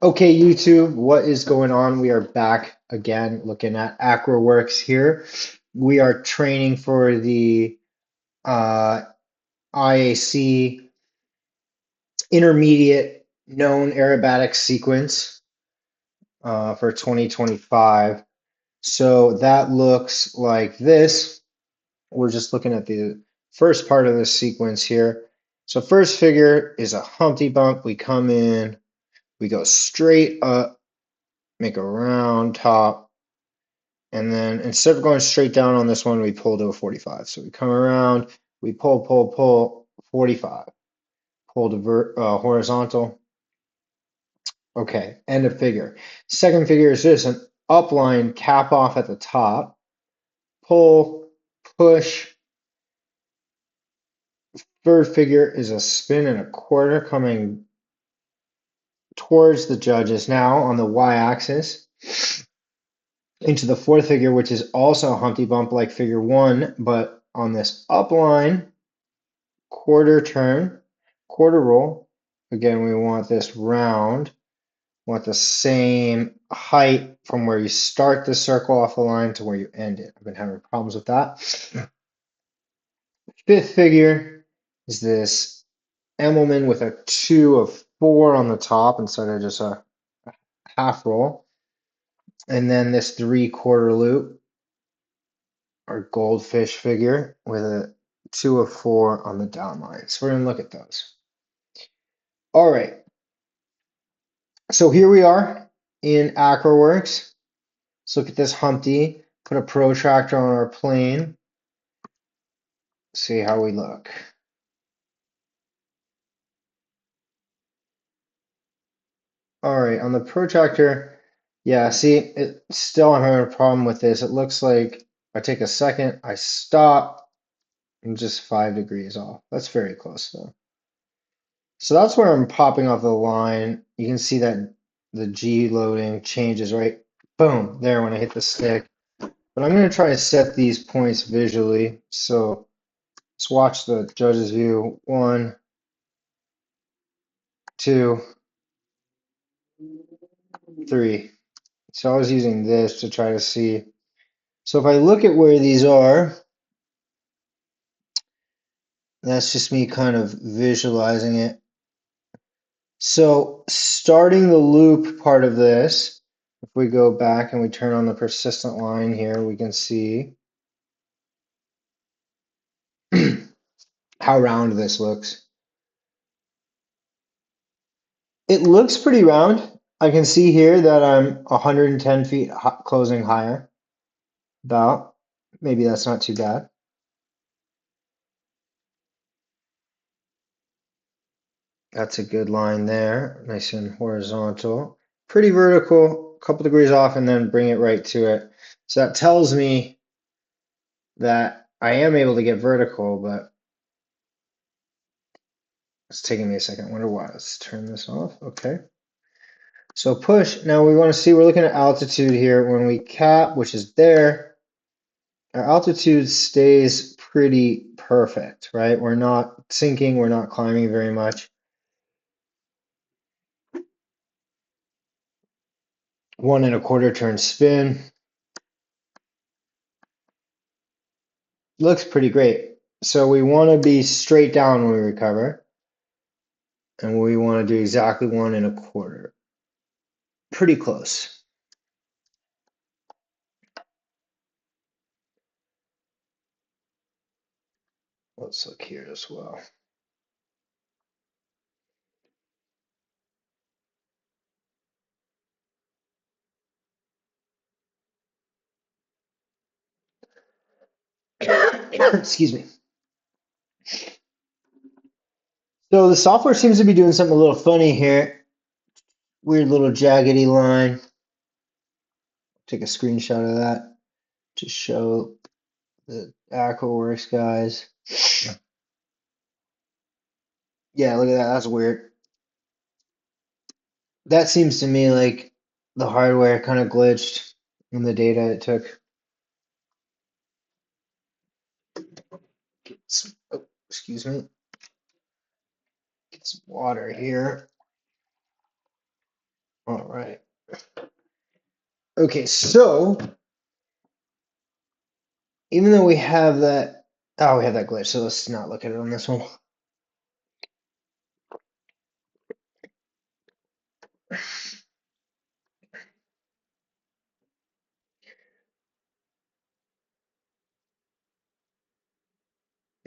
Okay, YouTube, what is going on? We are back again looking at AcroWorks here. We are training for the IAC Intermediate known aerobatic sequence for 2025. So that looks like this. We're just looking at the first part of the sequence here. So first figure is a Humpty Bump. We come in, we go straight up, make a round top. And then instead of going straight down on this one, we pull to a 45. So we come around, we pull, 45. Pull to horizontal. Okay, end of figure. Second figure is just an upline cap off at the top. Pull, push. Third figure is a spin and a quarter coming towards the judges now on the y-axis. Into the fourth figure, which is also a Humpty Bump like figure one, but on this upline. Quarter turn, quarter roll. Again, we want this round. We want the same height from where you start the circle off the line to where you end it. I've been having problems with that. Fifth figure is this Emmelman with a 2 of 4 on the top instead of just a half roll. And then this 3/4 loop, our goldfish figure with a 2 of 4 on the down line. So we're going to look at those. All right. So here we are in AcroWorks. Let's look at this Humpty, put a protractor on our plane, see how we look. All right, on the protractor, yeah, see, I'm having a problem with this. It looks like I take a second, I stop, I'm just 5 degrees off. That's very close though. So that's where I'm popping off the line. You can see that the G loading changes, right? Boom, there when I hit the stick. But I'm going to try to set these points visually. So let's watch the judge's view. 1, 2, 3. So I was using this to try to see. So if I look at where these are, that's just me kind of visualizing it. So starting the loop part of this, if we go back and we turn on the persistent line here, we can see how round this looks. It looks pretty round. I can see here that I'm 110 feet closing higher. About. Maybe that's not too bad. That's a good line there. Nice and horizontal. Pretty vertical, a couple degrees off, and then bring it right to it. So that tells me that I am able to get vertical, but it's taking me a second. I wonder why. Let's turn this off. Okay. So push. Now we want to see, we're looking at altitude here. When we cap, which is there, our altitude stays pretty perfect, right? We're not sinking, we're not climbing very much. 1 1/4 turn spin. Looks pretty great. So we want to be straight down when we recover. And we want to do exactly 1 1/4. Pretty close. Let's look here as well. Excuse me. So the software seems to be doing something a little funny here. Weird little jaggedy line. Take a screenshot of that to show the AcroWorks guys. Yeah, look at that. That's weird. That seems to me like the hardware kind of glitched in the data it took. Oh, excuse me. Get some water here. All right. Okay, so even though we have that, oh, we have that glitch, so let's not look at it on this one.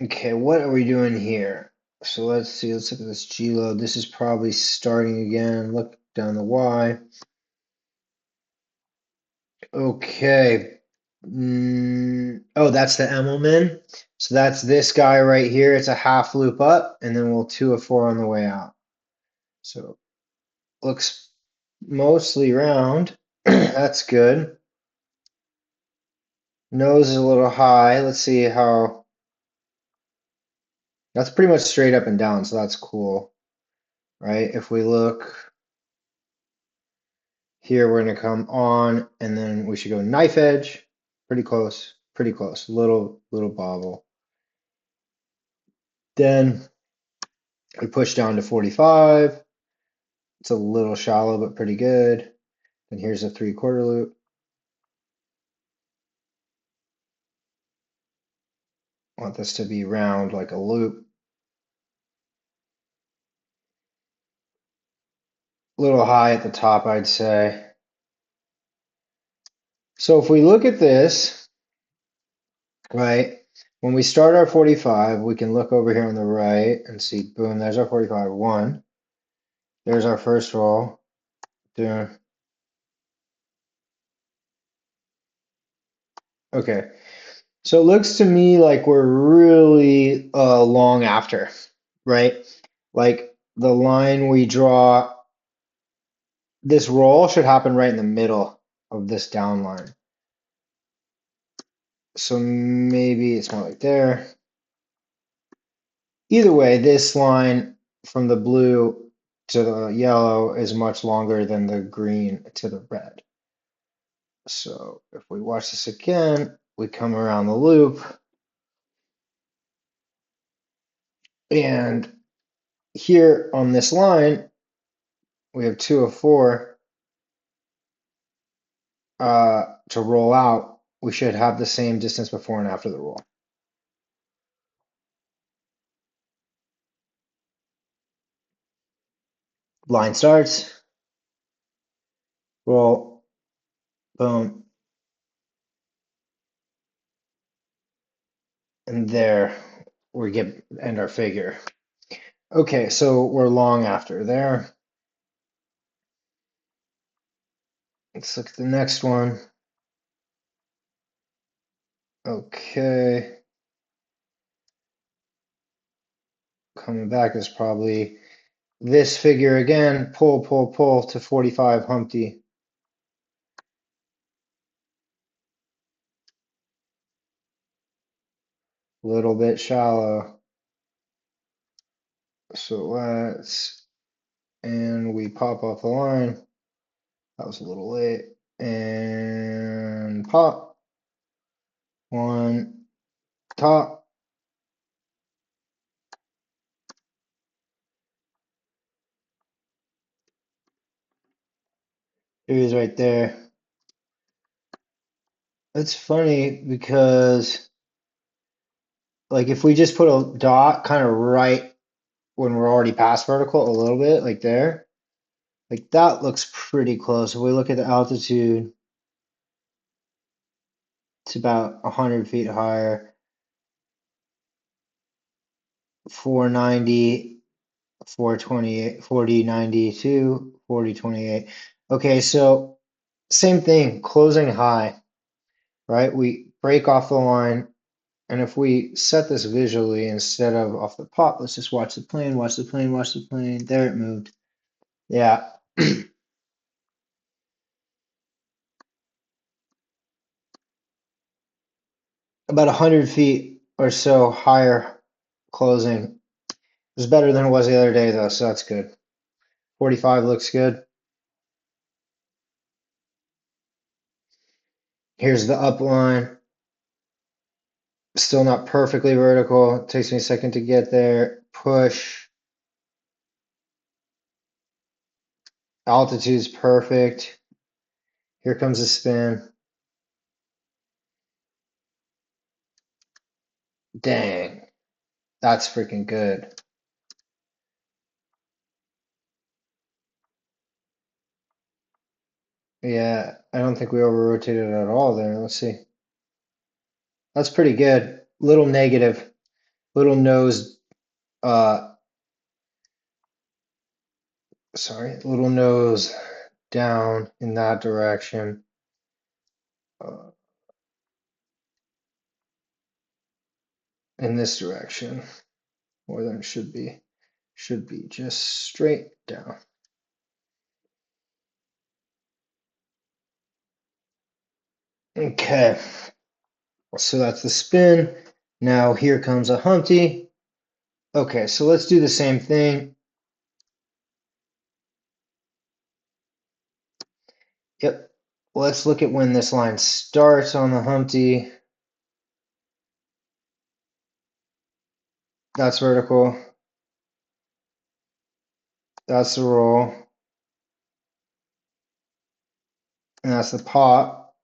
Okay, what are we doing here? So let's see, let's look at this G load. This is probably starting again. Look down the Y. Okay. Oh, that's the Emmelman. So that's this guy right here. It's a half loop up, and then we'll 2 of 4 on the way out. So looks mostly round. That's good. Nose is a little high. Let's see how. That's pretty much straight up and down, so that's cool, right? If we look here, we're going to come on, and then we should go knife edge. Pretty close, pretty close. Little bobble. Then we push down to 45. It's a little shallow, but pretty good. And here's a 3/4 loop. I want this to be round like a loop. A little high at the top, I'd say. So if we look at this, right, when we start our 45, we can look over here on the right and see, boom, there's our 45. One. There's our first roll. Doing. Okay. So it looks to me like we're really long after, right? Like the line we draw, this roll should happen right in the middle of this down line. So maybe it's more like there. Either way, this line from the blue to the yellow is much longer than the green to the red. So if we watch this again, we come around the loop, and here on this line, we have 2 of 4 to roll out. We should have the same distance before and after the roll. Line starts, roll, boom, and there we get end our figure. Okay, so we're long after there. Let's look at the next one. Okay, coming back is probably this figure again. Pull to 45 Humpty. Little bit shallow. So and we pop off the line. That was a little late. And pop. One, top. It is right there. It's funny because, like, if we just put a dot kind of right when we're already past vertical a little bit, like there, like that looks pretty close. If we look at the altitude, it's about 100 feet higher, 490, 428, 4092, 4028. Okay, so same thing, closing high, right? We break off the line, and if we set this visually instead of off the pop, let's just watch the plane, watch the plane, watch the plane. There it moved. Yeah. About 100 feet or so higher closing. It was better than it was the other day, though, so that's good. 45 looks good. Here's the up line. Still not perfectly vertical. It takes me a second to get there. Push. Altitude's perfect. Here comes a spin. Dang, that's freaking good. Yeah, I don't think we over rotated at all there. Let's see. That's pretty good. Little negative, little nose, uh, little nose down in that direction. Uh, in this direction, more than it should be. Should be just straight down. Okay, so that's the spin. Now here comes a Humpty. Okay, so let's do the same thing. Yep, let's look at when this line starts on the Humpty. That's vertical. That's the roll. And that's the pop.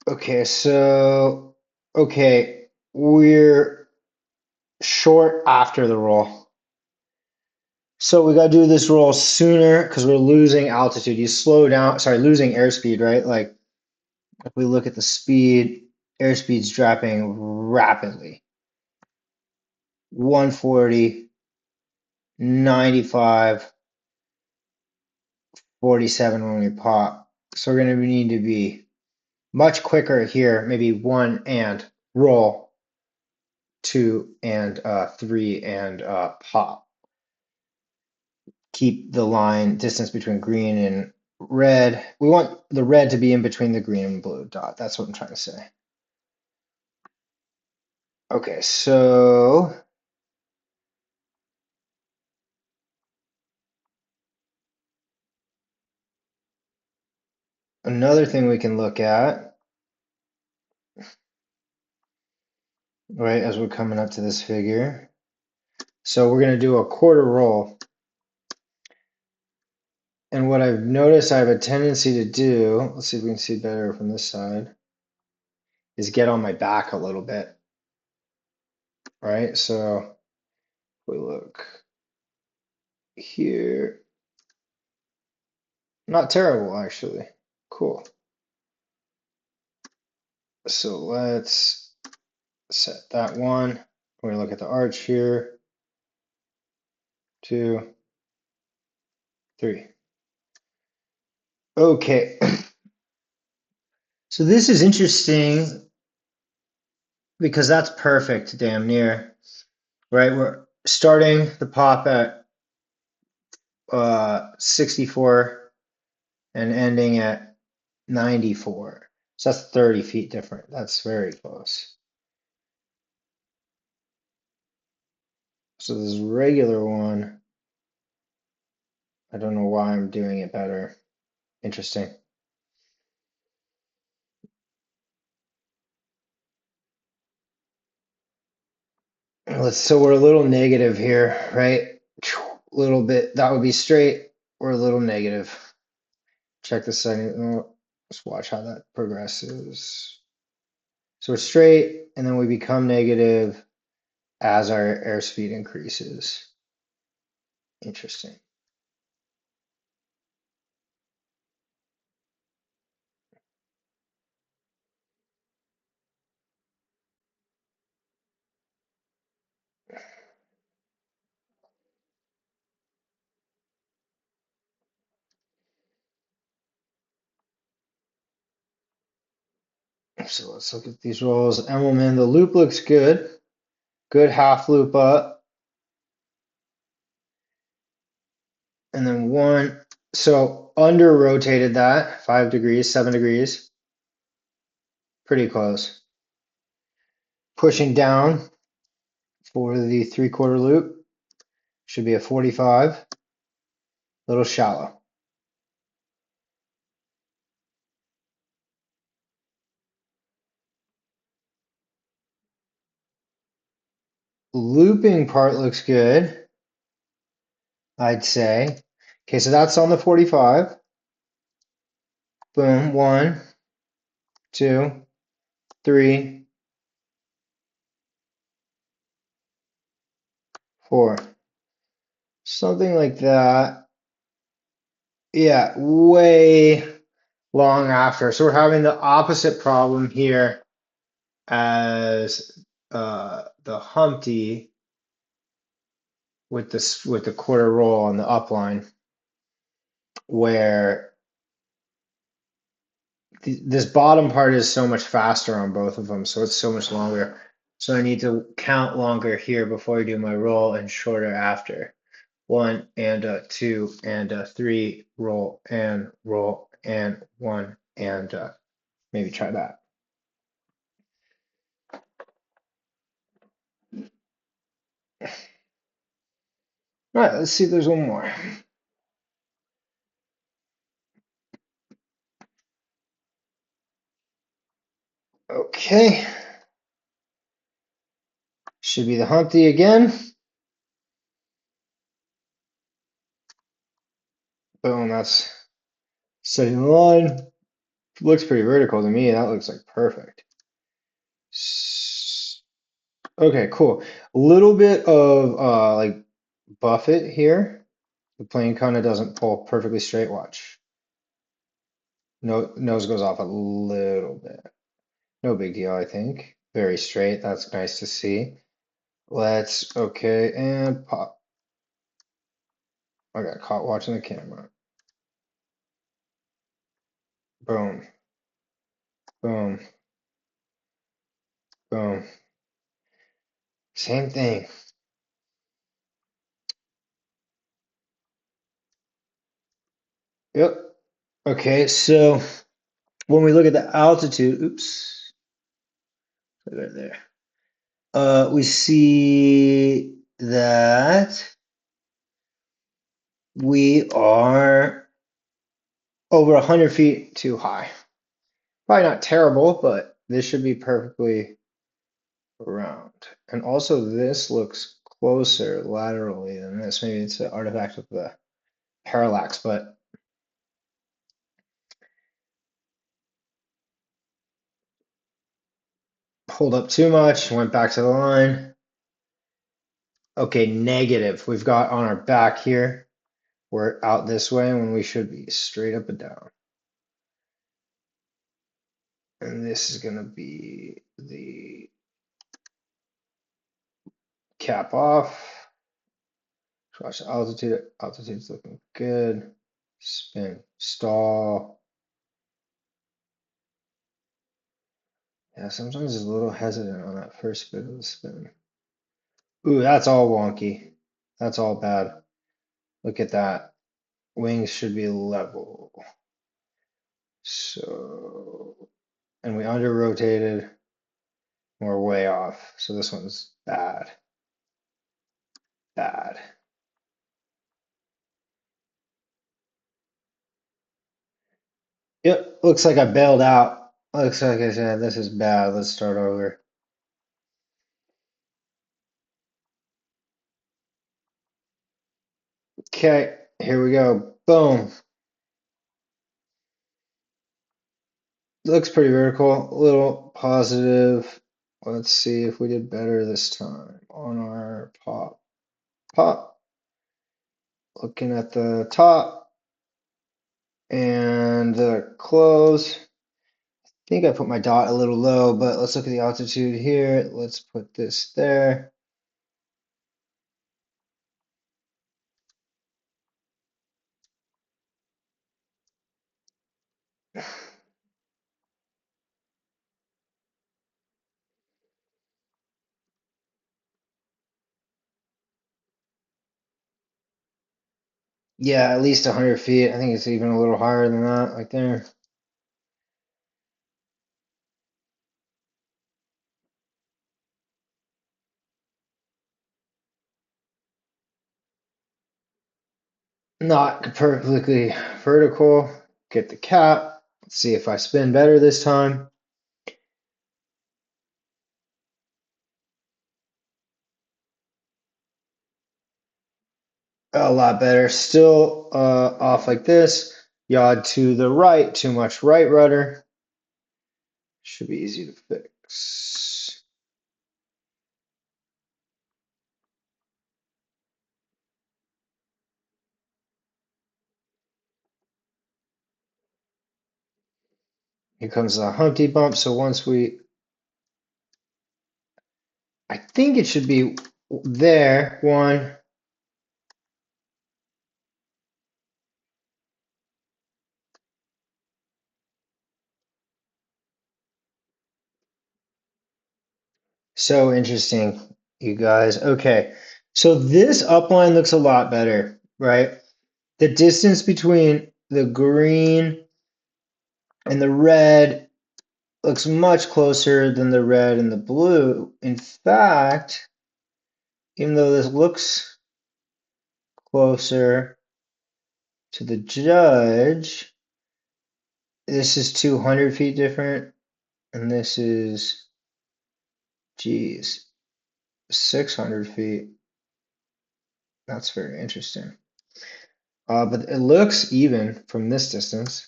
Okay, so, okay, we're short after the roll. So we got to do this roll sooner because we're losing altitude. You slow down, sorry, losing airspeed, right? Like if we look at the speed, airspeed's dropping rapidly. 140, 95, 47 when we pop. So we're going to need to be much quicker here, maybe one and roll, two and three and pop. Keep the line distance between green and red. We want the red to be in between the green and blue dot. That's what I'm trying to say. Okay, so another thing we can look at, right, as we're coming up to this figure. So we're going to do a quarter roll. And what I've noticed I have a tendency to do, let's see if we can see better from this side, is get on my back a little bit, right? So if we look here, not terrible actually. Cool. So let's set that one. We're gonna look at the arch here. 2, 3. Okay. So this is interesting because that's perfect, damn near. Right? We're starting the pop at 64 and ending at 94. So that's 30 feet different. That's very close. So this regular one, I don't know why I'm doing it better. Interesting. So we're a little negative here, right? A little bit. That would be straight. We're a little negative. Check the setting. Let's watch how that progresses. So we're straight, and then we become negative as our airspeed increases. Interesting. So let's look at these rolls. Emmelman, the loop looks good. Good half loop up. And then one. So under rotated that 5 degrees, 7 degrees. Pretty close. Pushing down for the 3/4 loop. Should be a 45. A little shallow. Looping part looks good. I'd say. Okay, so that's on the 45. Boom. 1, 2, 3, 4. Something like that. Yeah, way long after. So we're having the opposite problem here as the Humpty with this with the quarter roll on the upline, where this bottom part is so much faster on both of them, so it's so much longer. So I need to count longer here before I do my roll and shorter after. 1 and 2 and 3, roll and 1 and maybe try that. All right, let's see if there's one more. Okay, should be the Humpty again. Boom, that's setting the line. Looks pretty vertical to me. That looks like perfect. Okay, cool. A little bit of like buffet here. The plane kind of doesn't pull perfectly straight. Watch. No, nose goes off a little bit. No big deal, I think. Very straight. That's nice to see. Let's, okay, and pop. I got caught watching the camera. Boom, boom, boom. Same thing. Yep. Okay, so when we look at the altitude, oops, right there. We see that we are over 100 feet too high. Probably not terrible, but this should be perfectly round. And also this looks closer laterally than this. Maybe it's an artifact of the parallax, but pulled up too much, went back to the line. Okay, negative. We've got on our back here. We're out this way when we should be straight up and down. And this is going to be the cap off. Watch altitude. Altitude's looking good. Spin. Stall. Yeah, sometimes it's a little hesitant on that first bit of the spin. Ooh, that's all wonky. That's all bad. Look at that. Wings should be level. So, and we under rotated. We're way off. So this one's bad. Bad. Yep, looks like I bailed out. Looks like I said, this is bad. Let's start over. Okay, here we go. Boom. Looks pretty vertical. A little positive. Let's see if we did better this time on our pop. Pop. Looking at the top and the close. I think I put my dot a little low, but let's look at the altitude here. Let's put this there. Yeah, at least 100 feet. I think it's even a little higher than that right there. Not perfectly vertical. Get the cap. Let's see if I spin better this time. A lot better. Still off like this. Yaw to the right, too much right rudder. Should be easy to fix. Here comes the Humpty bump. So once I think it should be there. One. So interesting, you guys. Okay. So this upline looks a lot better, right? The distance between the green and the red looks much closer than the red and the blue. In fact, even though this looks closer to the judge, this is 200 feet different, and this is, geez, 600 feet. That's very interesting. But it looks even from this distance.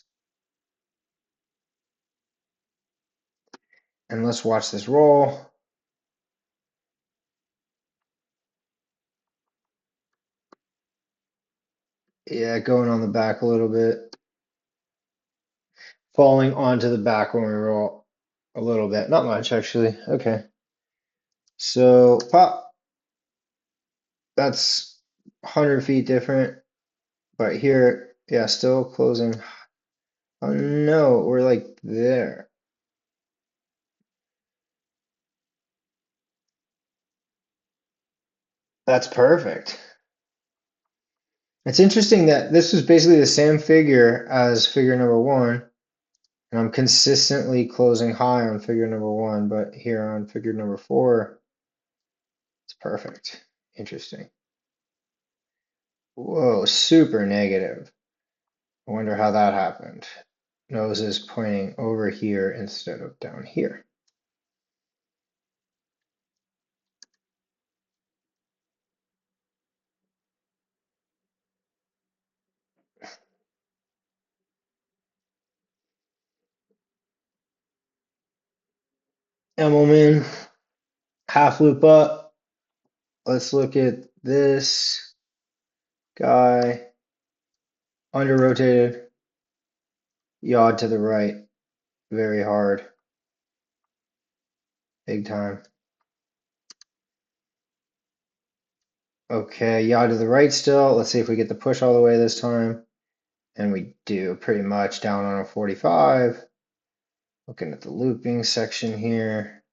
And let's watch this roll. Yeah, going on the back a little bit. Falling onto the back when we roll a little bit. Not much, actually. Okay. So, pop. That's 100 feet different. But here, yeah, still closing. Oh no, we're like there. That's perfect. It's interesting that this was basically the same figure as figure number one, and I'm consistently closing high on figure number one, but here on figure number four, it's perfect. Interesting. Whoa, super negative. I wonder how that happened. Nose is pointing over here instead of down here. Emmelman, half loop up. Let's look at this guy. Under rotated, yawed to the right, very hard, big time. Okay, yaw to the right still. Let's see if we get the push all the way this time. And we do pretty much down on a 45. Looking at the looping section here.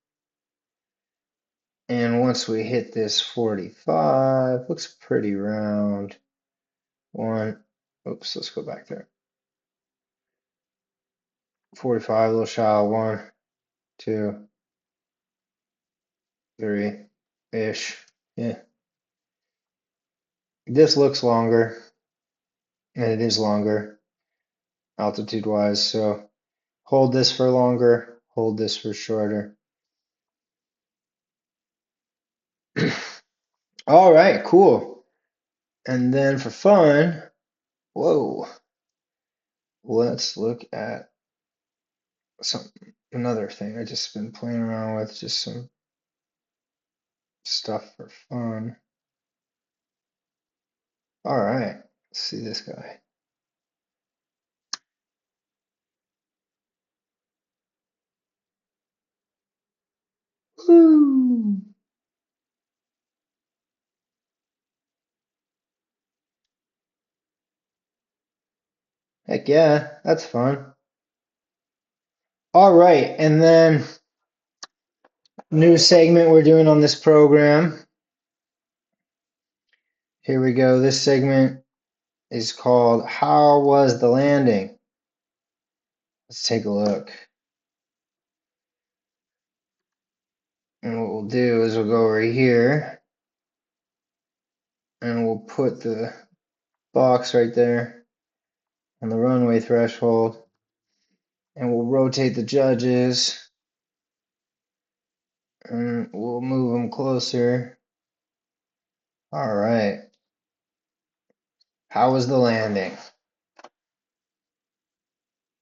And once we hit this 45, looks pretty round. One, oops, let's go back there. 45, a little shallow. One, two, three-ish. Yeah. This looks longer, and it is longer altitude-wise. So hold this for longer, hold this for shorter. All right, cool. And then for fun, whoa, let's look at another thing I just been playing around with, just some stuff for fun. All right, let's see this guy. Woo! Heck yeah, that's fun. All right, and then new segment we're doing on this program. Here we go. This segment is called How Was the Landing? Let's take a look. And what we'll do is we'll go over here and we'll put the box right there on the runway threshold and we'll rotate the judges and we'll move them closer. All right. How was the landing?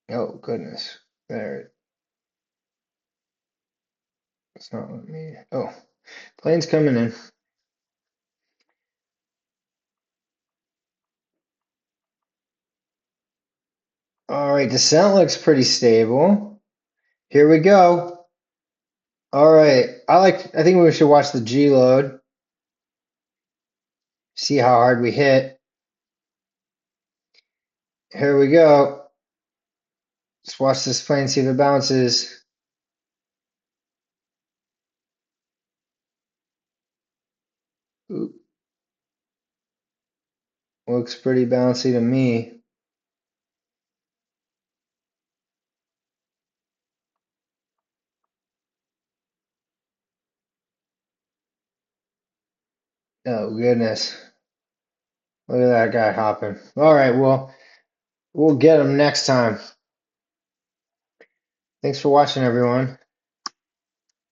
Oh, goodness. There. It's not let me. Oh, plane's coming in. All right, descent looks pretty stable. Here we go. All right. I think we should watch the G load. See how hard we hit. Here we go. Let's watch this plane, see if it bounces. Ooh, looks pretty bouncy to me. Oh, goodness. Look at that guy hopping. All right, well, we'll get him next time. Thanks for watching, everyone.